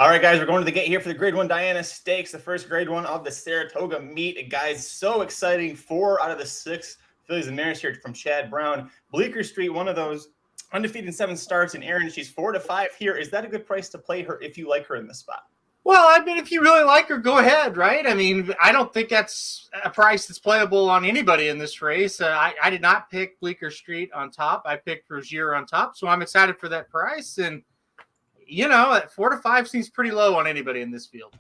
All right, guys, we're going to the gate here for the Grade 1 Diana Stakes, the first Grade 1 of the Saratoga meet. Guys, so exciting. 4 out of the 6 fillies and mares here from Chad Brown. Bleecker Street, one of those undefeated 7 starts. And Aaron, she's 4-5 here. Is that a good price to play her if you like her in the spot? Well, I mean, if you really like her, go ahead, right? I mean, I don't think that's a price that's playable on anybody in this race. I did not pick Bleecker Street on top. I picked Rozier on top, so I'm excited for that price. And, you know, at 4-5 seems pretty low on anybody in this field.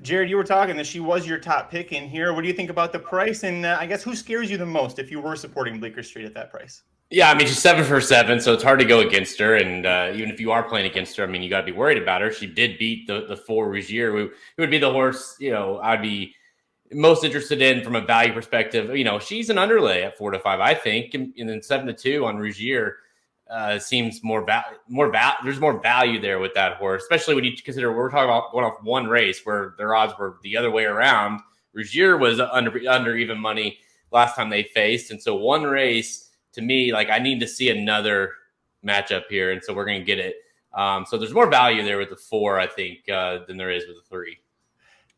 Jared, you were talking that she was your top pick in here. What do you think about the price? And I guess who scares you the most if you were supporting Bleecker Street at that price? Yeah, I mean, she's 7 for 7, so it's hard to go against her. And even if you are playing against her, I mean, you got to be worried about her. She did beat the 4 Rozier. It would be the horse, you know, I'd be most interested in from a value perspective. You know, she's an underlay at 4-5, I think. And then 7-2 on Rozier seems there's more value there with that horse, especially when you consider we're talking about going off one race where their odds were the other way around. Rozier was under even money last time they faced. And so one race, to me, like, I need to see another matchup here, and so we're going to get it. So there's more value there with the 4, I think, than there is with the 3.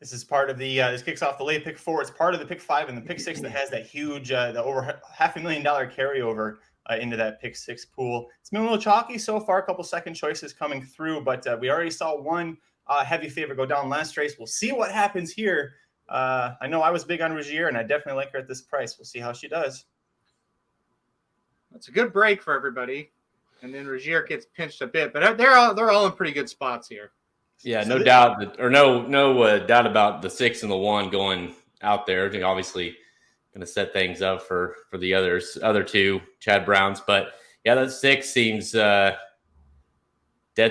This is part of the this kicks off the late pick 4. It's part of the pick 5 and the pick 6 that has that huge, the over $500,000 carryover into that pick 6 pool. It's been a little chalky so far. A couple second choices coming through, but we already saw one heavy favorite go down last race. We'll see what happens here. I know I was big on Rozier, and I definitely like her at this price. We'll see how she does. That's a good break for everybody, and then Rozier gets pinched a bit, but they're all in pretty good spots here. Yeah, no doubt about the 6 and the 1 going out there. They're obviously going to set things up for the other 2 Chad Browns, but yeah, that 6 seems dead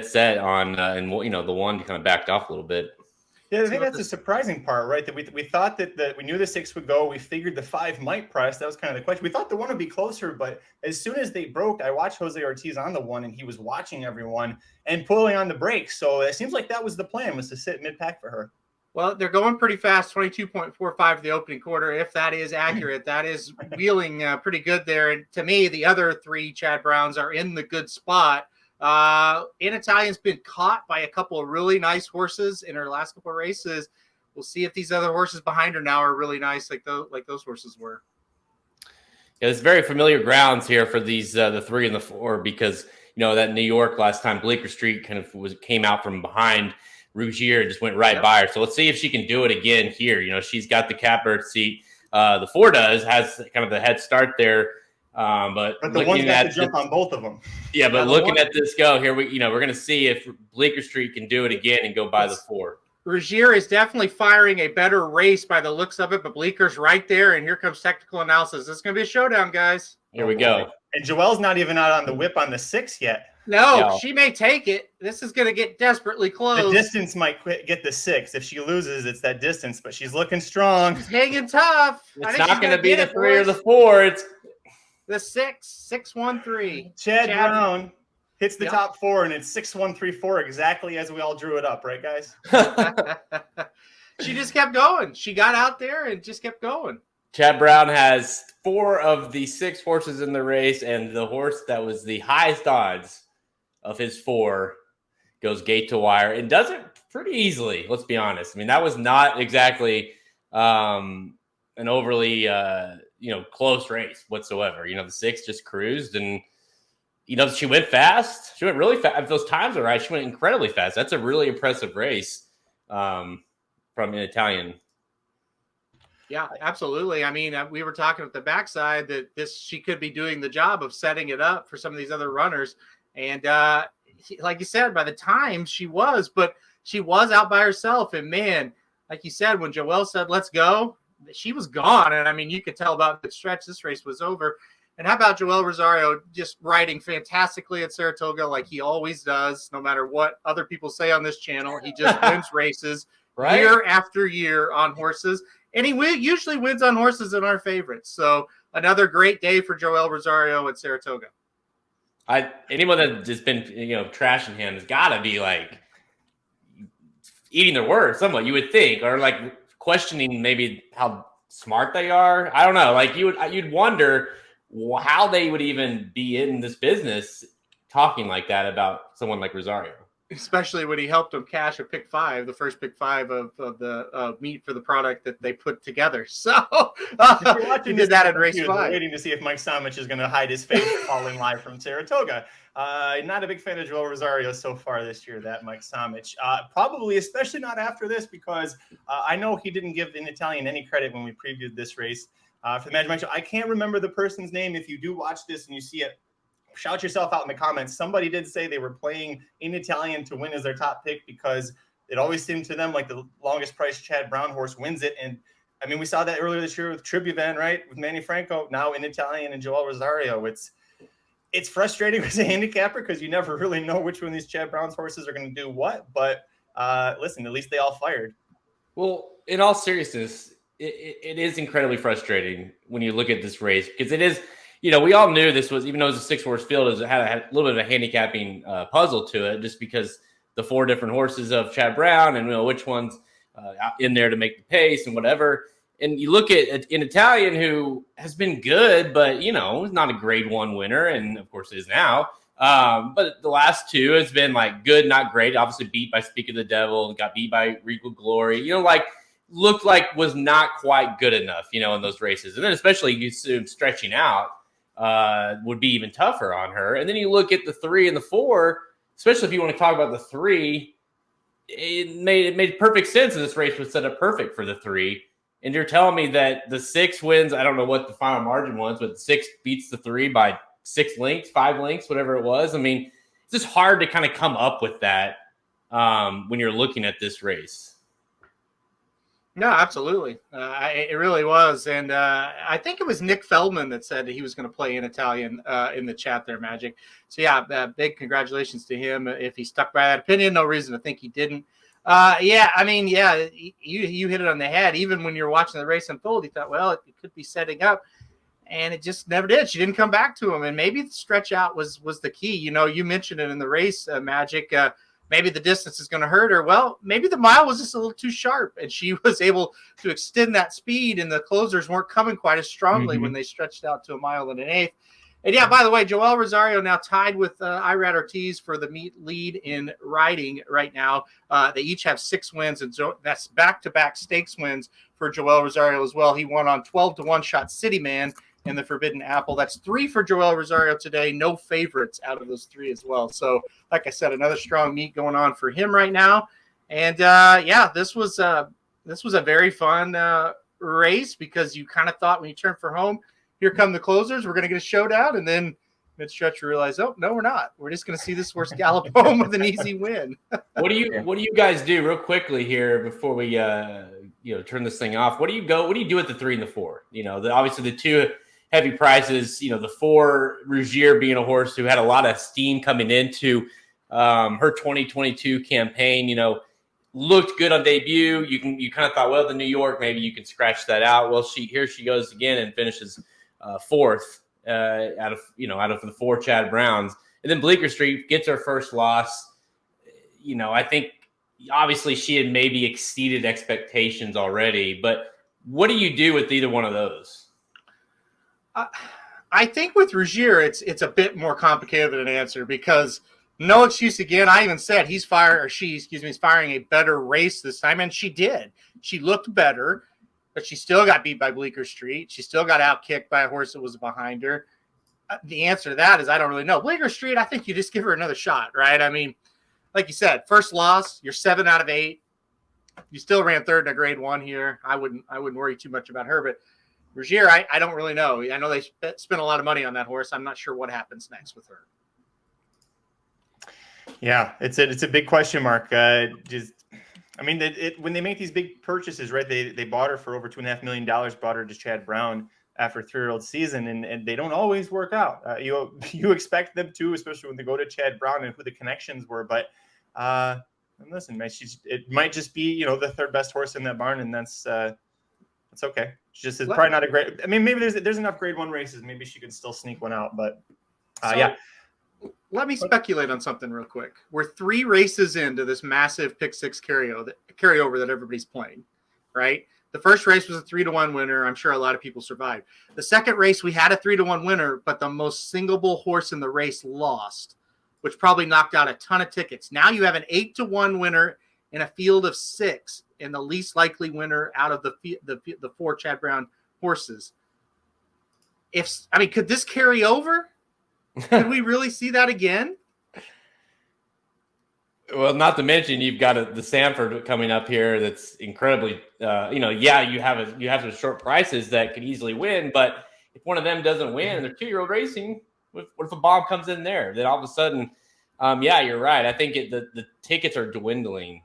set on, and you know, the 1 kind of backed off a little bit. Yeah, I think that's the surprising part, right? That we thought that we knew the 6 would go. We figured the 5 might press. That was kind of the question. We thought the 1 would be closer, but as soon as they broke, I watched Jose Ortiz on the 1, and he was watching everyone and pulling on the brakes. So it seems like that was the plan, was to sit mid-pack for her. Well, they're going pretty fast, 22.45 the opening quarter. If that is accurate, that is wheeling pretty good there. And to me, the other 3 Chad Browns are in the good spot. In Italian's been caught by a couple of really nice horses in her last couple of races. We'll see if these other horses behind her now are really nice, like those horses were. Yeah, it's very familiar grounds here for these the 3 and the 4, because you know that New York last time Bleecker Street kind of came out from behind Rozier and just went right by her. So let's see if she can do it again here. You know, she's got the catbird seat. The 4 has kind of the head start there. But the 1's got to jump on both of them. Yeah, but looking at this go here, we're going to see if Bleecker Street can do it again and go by the 4. Rozier is definitely firing a better race by the looks of it, but Bleecker's right there, and here comes technical analysis. This is going to be a showdown, guys. Here we go. And Joelle's not even out on the whip on the 6 yet. No, she may take it. This is going to get desperately close. The distance might get the 6. If she loses, it's that distance, but she's looking strong. She's hanging tough. It's not going to be the 3 or the 4. It's the 6-1-3. Chad Brown hits the top 4, and it's 6-1-3-4, exactly as we all drew it up, right, guys? She just kept going. She got out there and just kept going. Chad Brown has 4 of the 6 horses in the race, and the horse that was the highest odds of his 4 goes gate to wire and does it pretty easily. Let's be honest. I mean, that was not exactly an overly close race whatsoever. You know, the 6 just cruised, and you know, she went fast. She went really fast. If those times are right, she went incredibly fast. That's a really impressive race from an Italian. Yeah, absolutely. I mean, we were talking at the backside that she could be doing the job of setting it up for some of these other runners. And like you said, by the time she was out by herself. And man, like you said, when Joelle said, let's go, she was gone. And I mean, you could tell about the stretch this race was over. And how about Joel Rosario just riding fantastically at Saratoga like he always does, no matter what other people say on this channel. He just wins races year after year on horses. And he usually wins on horses in our favorites. So another great day for Joel Rosario at Saratoga. Anyone that has been, trashing him has got to be like eating their words somewhat, you would think, or like questioning maybe how smart they are. I don't know. Like you'd wonder how they would even be in this business talking like that about someone like Rosario. especially when he helped them cash a pick 5, the first pick 5 of the meet for the product that they put together. So he did that in race 5. We're waiting to see if Mike Somich is going to hide his face calling live from Saratoga. Not a big fan of Joel Rosario so far this year, that Mike Somich. Probably, especially not after this, because I know he didn't give an Italian any credit when we previewed this race for the Magic Mike Show. I can't remember the person's name. If you do watch this and you see it, shout yourself out in the comments. Somebody did say they were playing in Italian to win as their top pick because it always seemed to them like the longest priced Chad Brown horse wins it. And I mean, we saw that earlier this year with Tribuvan, right? With Manny Franco, now in Italian and Joel Rosario. It's frustrating as a handicapper because you never really know which one of these Chad Brown's horses are going to do what. But listen, at least they all fired. Well, in all seriousness, it is incredibly frustrating when you look at this race because it is, we all knew this was, even though it was a 6-horse field, it had a little bit of a handicapping puzzle to it just because the 4 different horses of Chad Brown and which ones in there to make the pace and whatever. And you look at an Italian who has been good, but, is not a grade 1 winner. And of course it is now. But the last 2 has been like good, not great. Obviously beat by Speak of the Devil, got beat by Regal Glory, looked like was not quite good enough, in those races. And then especially you assume stretching out would be even tougher on her. And then you look at the 3 and the 4, especially if you want to talk about the 3, it made perfect sense. And this race was set up perfect for the 3. And you're telling me that the 6 wins, I don't know what the final margin was, but 6 beats the 3 by 6 lengths, 5 lengths, whatever it was. I mean, it's just hard to kind of come up with that when you're looking at this race. No, absolutely. It really was. And I think it was Nick Feldman that said that he was going to play in Italian in the chat there, Magic. So, yeah, big congratulations to him. If he stuck by that opinion, no reason to think he didn't. You hit it on the head. Even when you're watching the race unfold, you thought, well, it could be setting up. And it just never did. She didn't come back to him. And maybe the stretch out was the key. You mentioned it in the race, Magic. Maybe the distance is going to hurt her. Well, maybe the mile was just a little too sharp, and she was able to extend that speed, and the closers weren't coming quite as strongly when they stretched out to 1 1/8 miles. And, yeah, by the way, Joel Rosario now tied with Irad Ortiz for the meet lead in riding right now. They each have 6 wins, and that's back-to-back stakes wins for Joel Rosario as well. He won on 12-1 shot City Man in the Forbidden Apple. That's 3 for Joel Rosario today. No favorites out of those 3 as well. So, like I said, another strong meet going on for him right now. And this was a very fun race because you kind of thought when you turned for home, here come the closers, we're going to get a showdown, and then mid-stretch you realize, oh no, we're not. We're just going to see this horse gallop home with an easy win. What do you guys do real quickly here before we turn this thing off? What do you do with the 3 and the 4? Obviously the 2 heavy prices, the 4 Rougier being a horse who had a lot of steam coming into her 2022 campaign, looked good on debut. You kind of thought, well, the New York, maybe you can scratch that out. Well, here she goes again and finishes 4th out of the 4 Chad Browns. And then Bleecker Street gets her first loss. I think obviously she had maybe exceeded expectations already, but what do you do with either one of those? I think with Rougier, it's a bit more complicated than an answer because no excuse again. I even said he's firing a better race this time, and she did. She looked better, but she still got beat by Bleecker Street. She still got outkicked by a horse that was behind her. The answer to that is I don't really know. Bleecker Street, I think you just give her another shot, right? I mean, like you said, first loss, you're 7 out of 8. You still ran 3rd in a grade 1 here. I wouldn't worry too much about her, but Rougier, I don't really know. I know they spent a lot of money on that horse. I'm not sure what happens next with her. Yeah, it's a big question mark. When they make these big purchases, right? They bought her for over $2.5 million. Bought her to Chad Brown after a 3-year-old season, and they don't always work out. You expect them to, especially when they go to Chad Brown and who the connections were. But listen, man, it might just be the 3rd best horse in that barn, and that's okay. It's probably not a great. I mean, maybe there's enough grade 1 races. Maybe she could still sneak one out. But let me speculate on something real quick. We're 3 races into this massive pick 6 carryover that everybody's playing, right? The first race was a 3-1 winner. I'm sure a lot of people survived. The second race, we had a 3-1 winner, but the most singleable horse in the race lost. which probably knocked out a ton of tickets. Now you have an 8-1 winner in a field of 6, and the least likely winner out of the 4 Chad Brown horses. Could this carry over? Could we really see that again? Well, not to mention you've got the Sanford coming up here. That's incredibly, you have some short prices that could easily win, but if one of them doesn't win and they're 2-year-old racing, what if a bomb comes in there? Then all of a sudden, you're right. I think the tickets are dwindling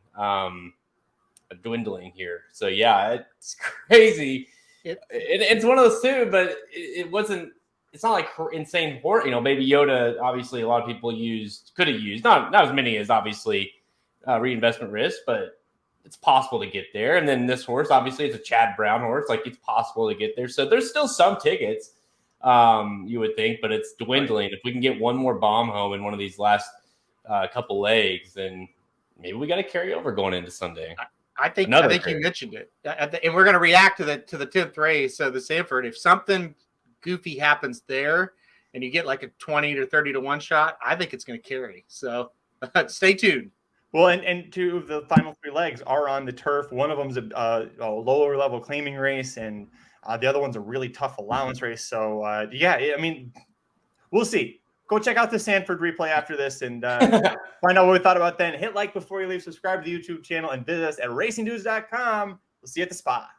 here. So yeah, it's crazy. It's one of those too, but it wasn't. It's not like insane horse. Baby Yoda, obviously a lot of people could have used, not as many as obviously reinvestment risk, but it's possible to get there. And then this horse, obviously it's a Chad Brown horse. Like it's possible to get there. So there's still some tickets, you would think, but it's dwindling. If we can get one more bomb home in one of these last couple legs, then maybe we got to carry over going into Sunday. I think you mentioned it. And we're going to react to the 10th race. So the Sanford, if something goofy happens there and you get like a 20 to 30 to 1 shot, I think it's going to carry. So stay tuned. Well, and 2 of the final 3 legs are on the turf. One of them's a lower level claiming race, and the other one's a really tough allowance race. So we'll see. Go check out the Sanford replay after this and find out what we thought about then. Hit like before you leave, subscribe to the YouTube channel, and visit us at racingdudes.com. We'll see you at the spot.